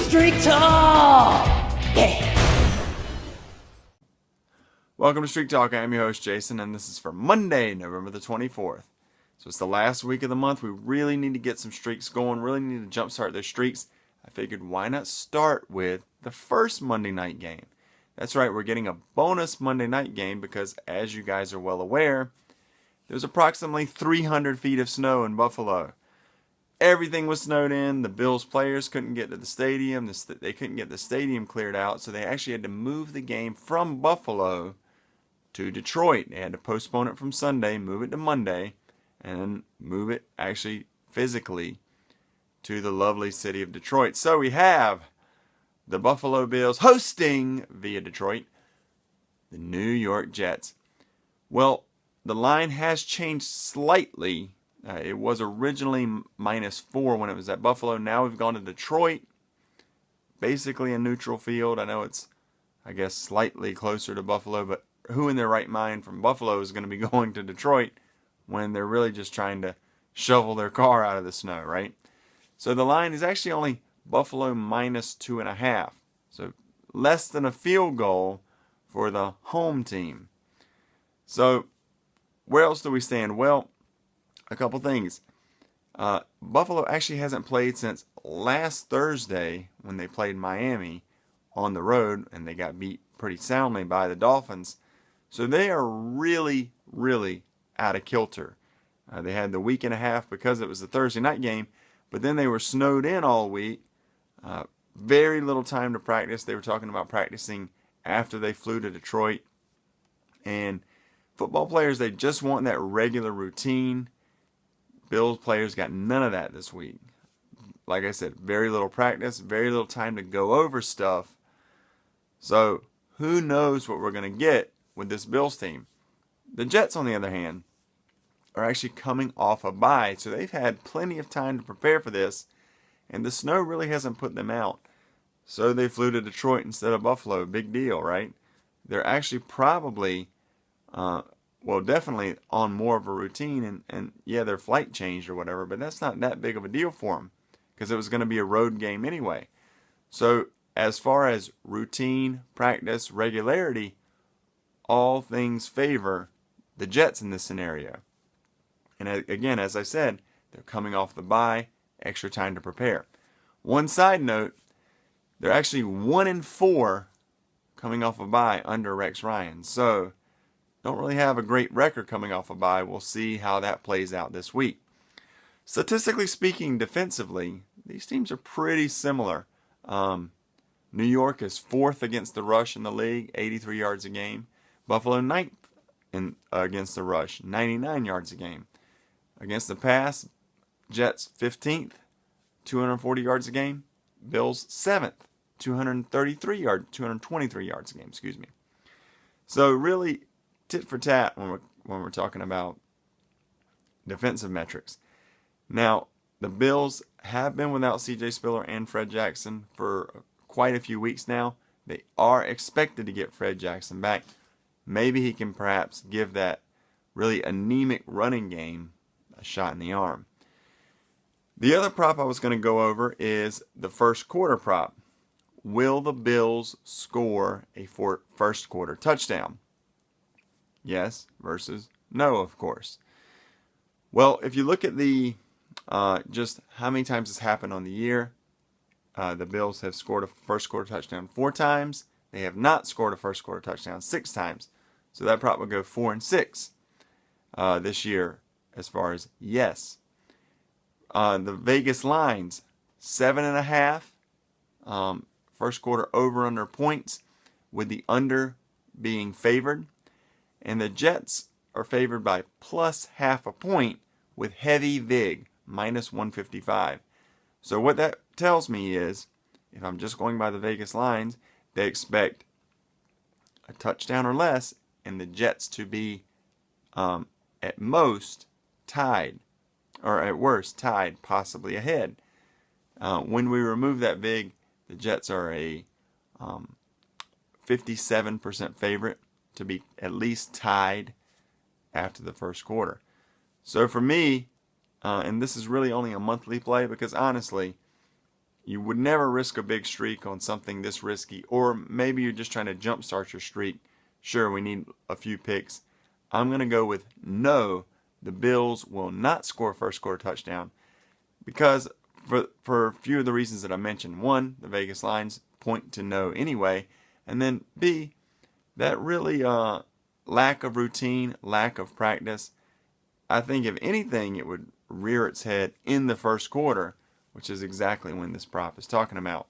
Streak Talk! Yeah! Welcome to Streak Talk. I'm your host, Jason, and this is for Monday, November the 24th. So it's the last week of the month. We really need to get some streaks going, really need to jumpstart those streaks. I figured why not start with the first Monday night game. That's right, we're getting a bonus Monday night game because, as you guys are well aware, there's approximately 300 feet of snow in Buffalo. Everything was snowed in. The Bills players couldn't get to the stadium. They couldn't get the stadium cleared out, so they actually had to move the game from Buffalo to Detroit. They had to postpone it from Sunday, move it to Monday, and then move it actually physically to the lovely city of Detroit. So we have the Buffalo Bills hosting via Detroit the New York Jets. Well, the line has changed slightly. It was originally -4 when it was at Buffalo. Now we've gone to Detroit. Basically a neutral field. I know it's, slightly closer to Buffalo, but who in their right mind from Buffalo is going to be going to Detroit when they're really just trying to shovel their car out of the snow, right? So the line is actually only Buffalo -2.5. So less than a field goal for the home team. So where else do we stand? Well, a couple things. Buffalo actually hasn't played since last Thursday when they played Miami on the road, and they got beat pretty soundly by the Dolphins. So they are really, really out of kilter. They had the week and a half because it was the Thursday night game, but then they were snowed in all week. Very little time to practice. They were talking about practicing after they flew to Detroit. And football players, they just want that regular routine. Bills players got none of that this week. Like I said, very little practice, very little time to go over stuff. So who knows what we're going to get with this Bills team. The Jets, on the other hand, are actually coming off a bye, so they've had plenty of time to prepare for this, and the snow really hasn't put them out. So they flew to Detroit instead of Buffalo. Big deal, right? They're actually probably definitely on more of a routine, and yeah, their flight changed or whatever, but that's not that big of a deal for them because it was going to be a road game anyway. So as far as routine, practice, regularity, all things favor the Jets in this scenario. And again, as I said, they're coming off the bye, extra time to prepare. One side note, they're actually 1-4 coming off a bye under Rex Ryan. So don't really have a great record coming off a bye. We'll see how that plays out this week. Statistically speaking, defensively, these teams are pretty similar. New York is 4th against the rush in the league, 83 yards a game. Buffalo 9th against the rush, 99 yards a game. Against the pass, Jets 15th, 240 yards a game. Bills 7th, 223 yards a game, So really tit for tat when we're talking about defensive metrics. Now, the Bills have been without C.J. Spiller and Fred Jackson for quite a few weeks now. They are expected to get Fred Jackson back. Maybe he can perhaps give that really anemic running game a shot in the arm. The other prop I was going to go over is the first quarter prop. Will the Bills score a first quarter touchdown? Yes versus no, of course. Well, if you look at the just how many times it's happened on the year, the Bills have scored a first quarter touchdown 4 times. They have not scored a first quarter touchdown 6 times. So that prop would go 4 and 6 this year as far as yes. The Vegas lines, 7.5 first quarter over under points, with the under being favored. And the Jets are favored by plus half a point with heavy vig, -155. So what that tells me is, if I'm just going by the Vegas lines, they expect a touchdown or less and the Jets to be at most tied, or at worst tied, possibly ahead. When we remove that vig, the Jets are a 57% favorite to be at least tied after the first quarter. So for me, and this is really only a monthly play, because honestly, you would never risk a big streak on something this risky, or maybe you're just trying to jumpstart your streak. Sure, we need a few picks. I'm going to go with no, the Bills will not score a first quarter touchdown, because for a few of the reasons that I mentioned. One, the Vegas lines point to no anyway, and then B, that really lack of routine, lack of practice. I think if anything, it would rear its head in the first quarter, which is exactly when this prop is talking about.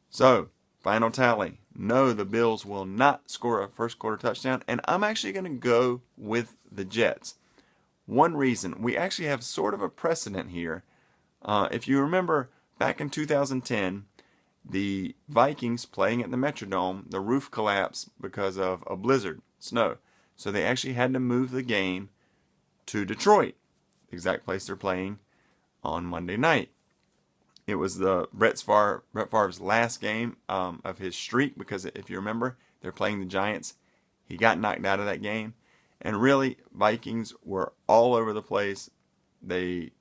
So, final tally. No, the Bills will not score a first quarter touchdown, and I'm actually going to go with the Jets. One reason, we actually have sort of a precedent here. If you remember, back in 2010, the Vikings playing at the Metrodome, the roof collapsed because of a blizzard, snow. So they actually had to move the game to Detroit, the exact place they're playing on Monday night. It was Brett Favre's last game of his streak, because if you remember, they're playing the Giants. He got knocked out of that game. And really, Vikings were all over the place. They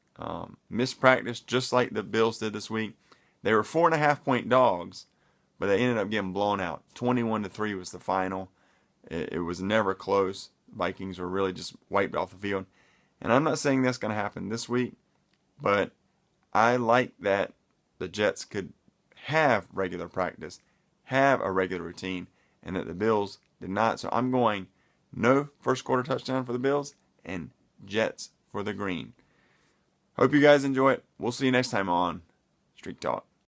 missed practice just like the Bills did this week. They were 4.5-point dogs, but they ended up getting blown out. 21-3 was the final. It was never close. Vikings were really just wiped off the field. And I'm not saying that's going to happen this week, but I like that the Jets could have regular practice, have a regular routine, and that the Bills did not. So I'm going no first quarter touchdown for the Bills and Jets for the green. Hope you guys enjoy it. We'll see you next time on Streak Talk.